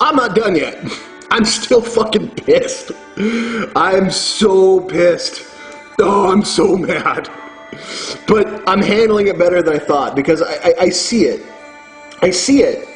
I'm not done yet. I'm still fucking pissed. I'm so pissed. Oh, I'm so mad. But I'm handling it better than I thought because I see it. I see it.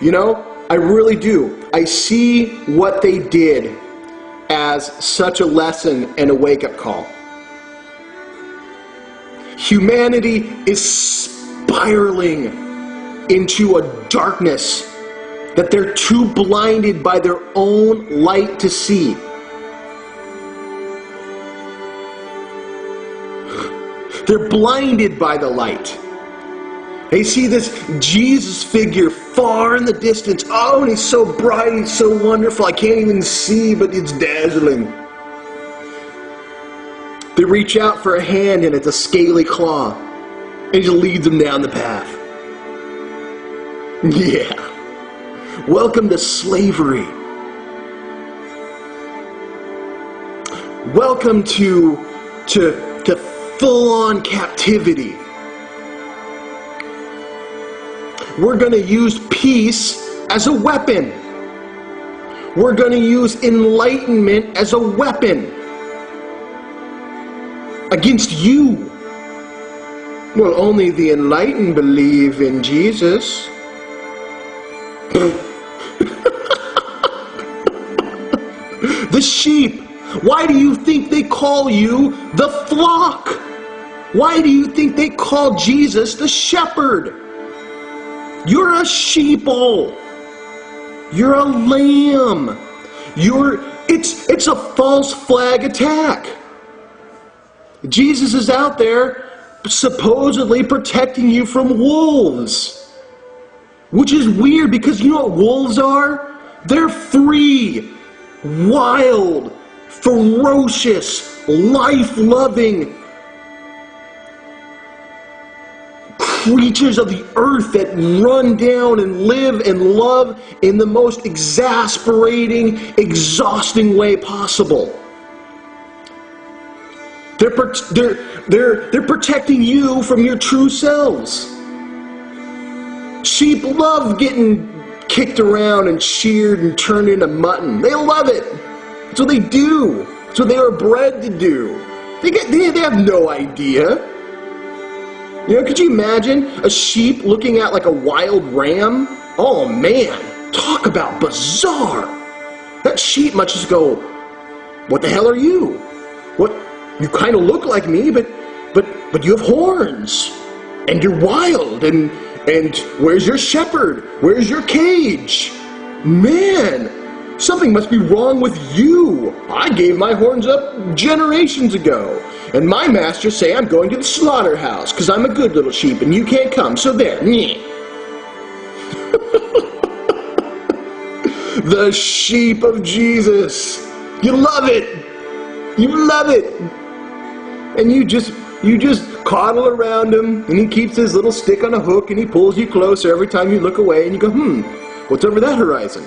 You know, I really do. I see what they did as such a lesson and a wake-up call. Humanity is spiraling into a darkness that they're too blinded by their own light to see. They're blinded by the light. They see this Jesus figure far in the distance. Oh, and he's so bright, he's so wonderful. I can't even see, but it's dazzling. They reach out for a hand and it's a scaly claw. And he just leads them down the path. Yeah. Welcome to slavery. Welcome to full-on captivity. We're going to use peace as a weapon. We're going to use enlightenment as a weapon against you. Well, only the enlightened believe in Jesus. The sheep. Why do you think they call you the flock? Why do you think they call Jesus the shepherd? You're a sheeple. You're a lamb. It's a false flag attack. Jesus is out there supposedly protecting you from wolves. Which is weird because you know what wolves are? They're free, wild, ferocious, life-loving creatures of the earth that run down and live and love in the most exasperating, exhausting way possible. They're protecting you from your true selves. Sheep love getting kicked around and sheared and turned into mutton. They love it. That's what they do. That's what they are bred to do. They have no idea. You know, could you imagine a sheep looking at like a wild ram? Oh man, talk about bizarre. That sheep might just go, what the hell are you? What? You kind of look like me, but you have horns, and you're wild, and where's your shepherd? Where's your cage? Man, something must be wrong with you. I gave my horns up generations ago. And my masters say I'm going to the slaughterhouse because I'm a good little sheep and you can't come. So there. The sheep of Jesus. You love it. You love it. And you just coddle around him and he keeps his little stick on a hook and he pulls you closer every time you look away and you go, what's over that horizon?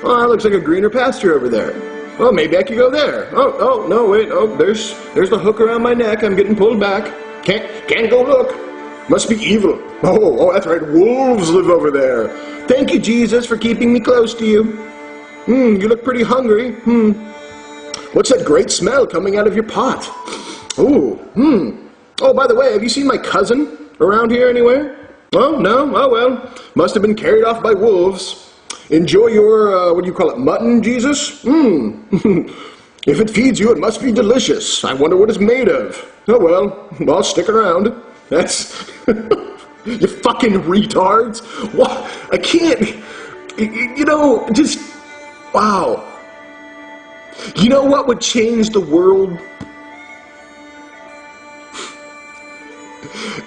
Oh, that looks like a greener pasture over there. Oh, maybe I could go there. Oh, no, wait. Oh, there's the hook around my neck. I'm getting pulled back. Can't go look. Must be evil. Oh, that's right. Wolves live over there. Thank you, Jesus, for keeping me close to you. You look pretty hungry. What's that great smell coming out of your pot? Oh, by the way, have you seen my cousin around here anywhere? Oh, no? Oh, well, must have been carried off by wolves. Enjoy your, what do you call it, mutton, Jesus? If it feeds you, it must be delicious. I wonder what it's made of. Oh, well, I'll stick around. That's... You fucking retards. What? I can't... You know, just... Wow. You know what would change the world?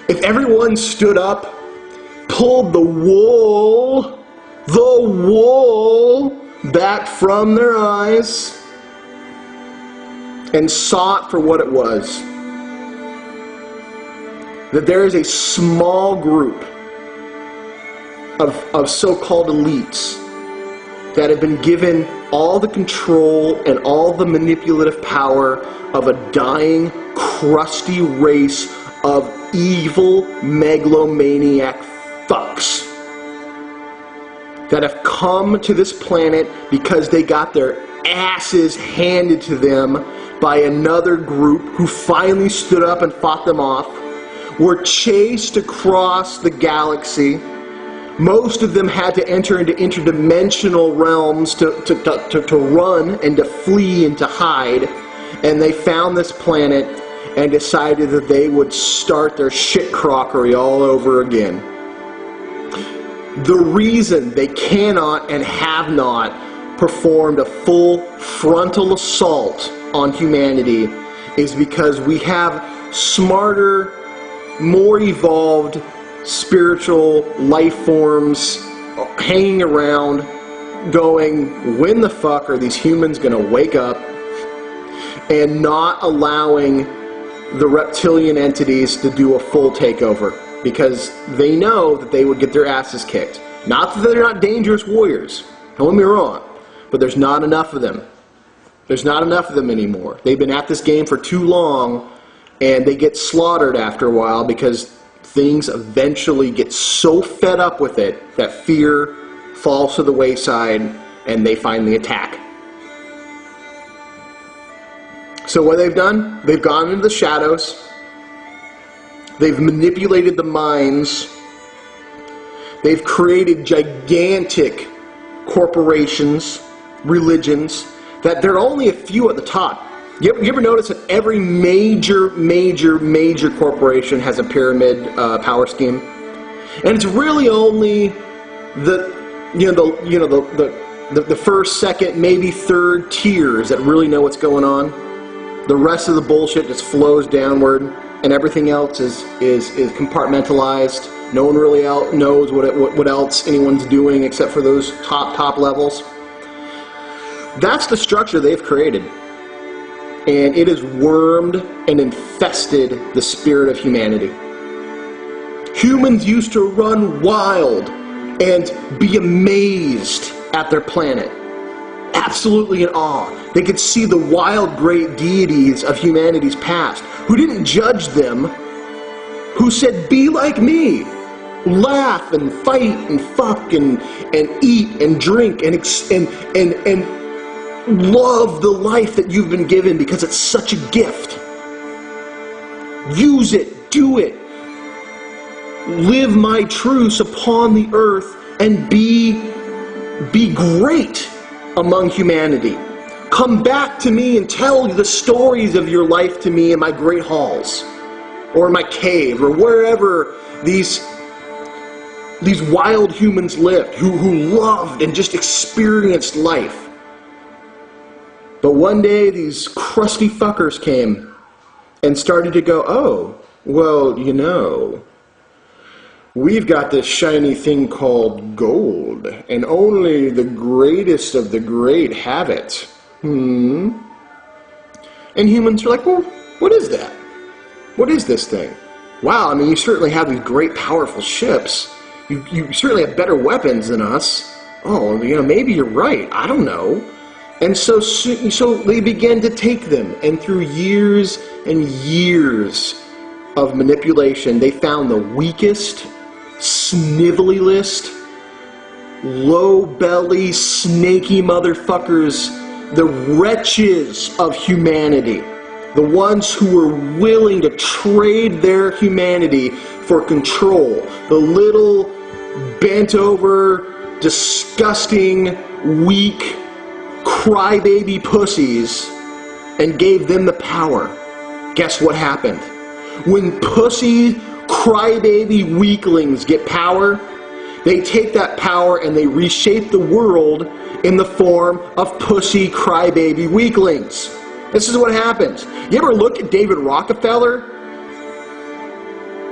If everyone stood up, pulled the wool back from their eyes and saw it for what it was. That there is a small group of so-called elites that have been given all the control and all the manipulative power of a dying, crusty race of evil, megalomaniac fucks. that have come to this planet because they got their asses handed to them by another group who finally stood up and fought them off, were chased across the galaxy. Most of them had to enter into interdimensional realms to run and to flee and to hide. And they found this planet and decided that they would start their shit crockery all over again. The reason they cannot and have not performed a full frontal assault on humanity is because we have smarter, more evolved spiritual life forms hanging around going, when the fuck are these humans going to wake up, and not allowing the reptilian entities to do a full takeover, because they know that they would get their asses kicked. Not that they're not dangerous warriors, don't get me wrong, but there's not enough of them. There's not enough of them anymore. They've been at this game for too long, and they get slaughtered after a while because things eventually get so fed up with it that fear falls to the wayside and they finally attack. So what they've done, they've gone into the shadows, they've manipulated the minds, they've created gigantic corporations, religions, that there are only a few at the top. You ever notice that every major corporation has a pyramid power scheme, and it's really only the first, second, maybe third tiers that really know what's going on. The rest of the bullshit just flows downward, and everything else is compartmentalized. No one really knows what else anyone's doing except for those top levels. That's the structure they've created. And it has wormed and infested the spirit of humanity. Humans used to run wild and be amazed at their planet. Absolutely in awe. They could see the wild great deities of humanity's past, who didn't judge them, who said, be like me. Laugh and fight and fuck and eat and drink and love the life that you've been given because it's such a gift. Use it, do it. Live my truths upon the earth and be great among humanity. Come back to me and tell the stories of your life to me in my great halls, or in my cave, or wherever these wild humans lived, who loved and just experienced life. But one day these crusty fuckers came and started to go, oh, well, you know, we've got this shiny thing called gold, and only the greatest of the great have it. And humans are like, well, what is that? What is this thing? Wow, I mean, you certainly have these great powerful ships. You certainly have better weapons than us. Oh, you know, maybe you're right. I don't know. And so they began to take them, and through years and years of manipulation, they found the weakest, snivelliest, low-belly, snaky motherfuckers, the wretches of humanity, the ones who were willing to trade their humanity for control, the little, bent-over, disgusting, weak, crybaby pussies, and gave them the power. Guess what happened? When pussy, crybaby weaklings get power, they take that power and they reshape the world in the form of pussy, crybaby weaklings. This is what happens. You ever look at David Rockefeller?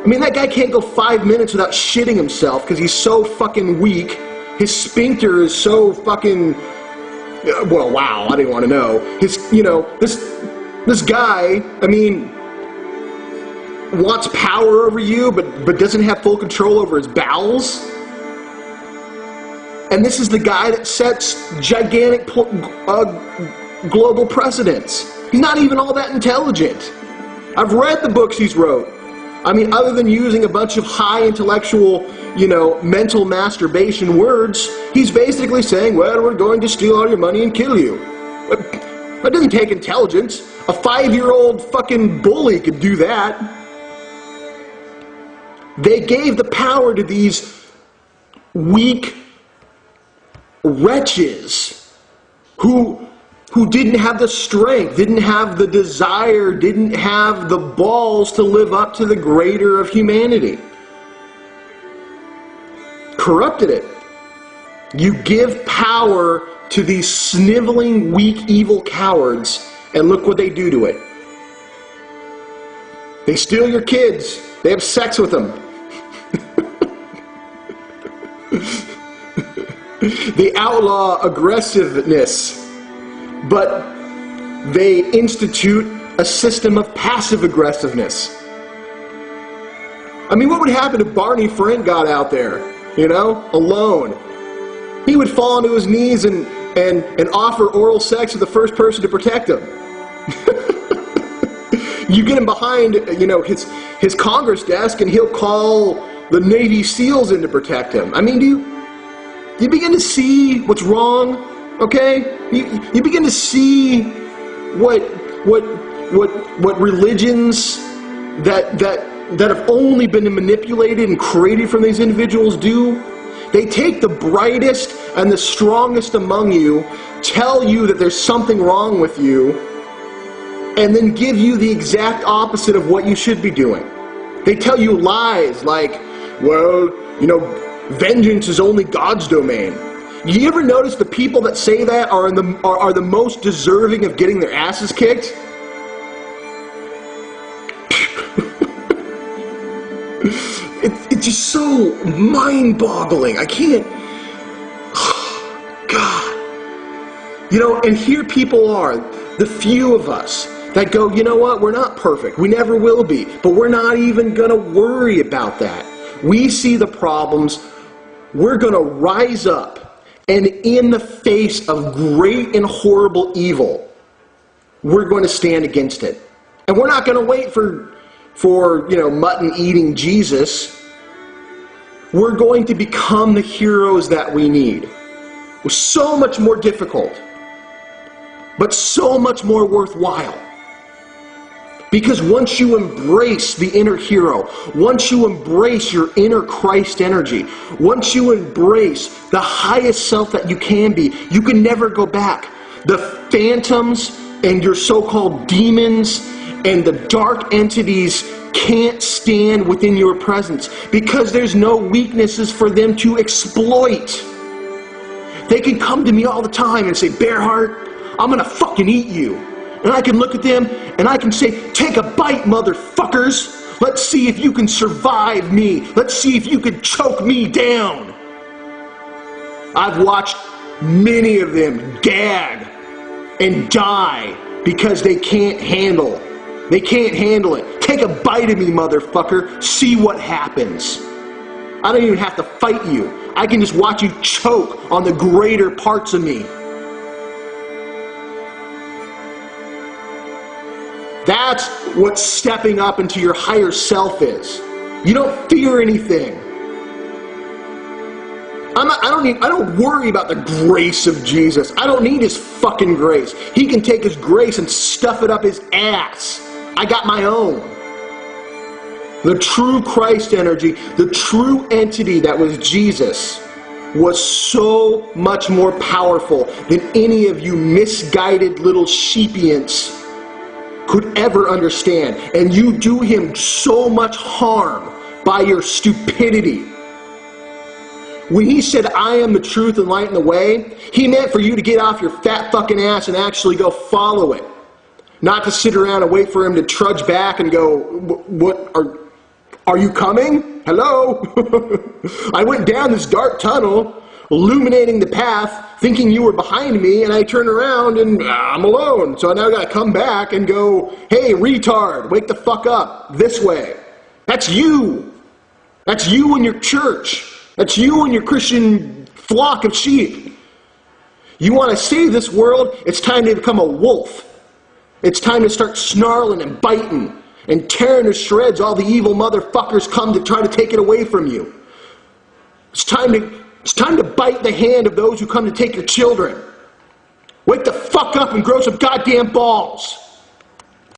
I mean, that guy can't go 5 minutes without shitting himself because he's so fucking weak. His sphincter is so fucking... Well, wow, I didn't want to know. This guy, I mean, wants power over you, but doesn't have full control over his bowels. And this is the guy that sets gigantic global precedents. He's not even all that intelligent. I've read the books he's wrote. I mean, other than using a bunch of high intellectual, mental masturbation words, he's basically saying, well, we're going to steal all your money and kill you. That doesn't take intelligence. A 5-year-old fucking bully could do that. They gave the power to these weak wretches who didn't have the strength, didn't have the desire, didn't have the balls to live up to the greater of humanity. Corrupted it. You give power to these sniveling, weak, evil cowards, and look what they do to it. They steal your kids. They have sex with them. They outlaw aggressiveness, but they institute a system of passive aggressiveness. I mean, what would happen if Barney Frank got out there, alone? He would fall onto his knees and offer oral sex to the first person to protect him. You get him behind, his Congress desk, and he'll call the Navy SEALs in to protect him. I mean, do you begin to see what's wrong? Okay, you begin to see what religions that have only been manipulated and created from these individuals do. They take the brightest and the strongest among you, tell you that there's something wrong with you, and then give you the exact opposite of what you should be doing. They tell you lies like, well, vengeance is only God's domain. You ever notice the people that say that are the most deserving of getting their asses kicked? It's just so mind-boggling. I can't. God. And here people are, the few of us that go, you know what? We're not perfect. We never will be. But we're not even going to worry about that. We see the problems. We're going to rise up, and in the face of great and horrible evil, we're going to stand against it. And we're not going to wait for mutton-eating Jesus. We're going to become the heroes that we need. We're so much more difficult, but so much more worthwhile. Because once you embrace the inner hero, once you embrace your inner Christ energy, once you embrace the highest self that you can be, you can never go back. The phantoms and your so-called demons and the dark entities can't stand within your presence because there's no weaknesses for them to exploit. They can come to me all the time and say, Bearheart, I'm gonna fucking eat you. And I can look at them and I can say, take a bite, motherfuckers. Let's see if you can survive me. Let's see if you can choke me down. I've watched many of them gag and die because they can't handle. They can't handle it. Take a bite of me, motherfucker. See what happens. I don't even have to fight you. I can just watch you choke on the greater parts of me. That's what stepping up into your higher self is. You don't fear anything. I don't worry about the grace of Jesus. I don't need his fucking grace. He can take his grace and stuff it up his ass. I got my own. The true Christ energy, the true entity that was Jesus, was so much more powerful than any of you misguided little sheepients could ever understand. And you do him so much harm by your stupidity. When he said, I am the truth and light and the way, he meant for you to get off your fat fucking ass and actually go follow it. Not to sit around and wait for him to trudge back and go, what are you coming? Hello? I went down this dark tunnel, illuminating the path, thinking you were behind me, and I turn around and I'm alone. So I now gotta come back and go, hey, retard, wake the fuck up, this way. That's you. That's you and your church. That's you and your Christian flock of sheep. You want to save this world? It's time to become a wolf. It's time to start snarling and biting and tearing to shreds all the evil motherfuckers come to try to take it away from you. It's time to bite the hand of those who come to take your children. Wake the fuck up and grow some goddamn balls.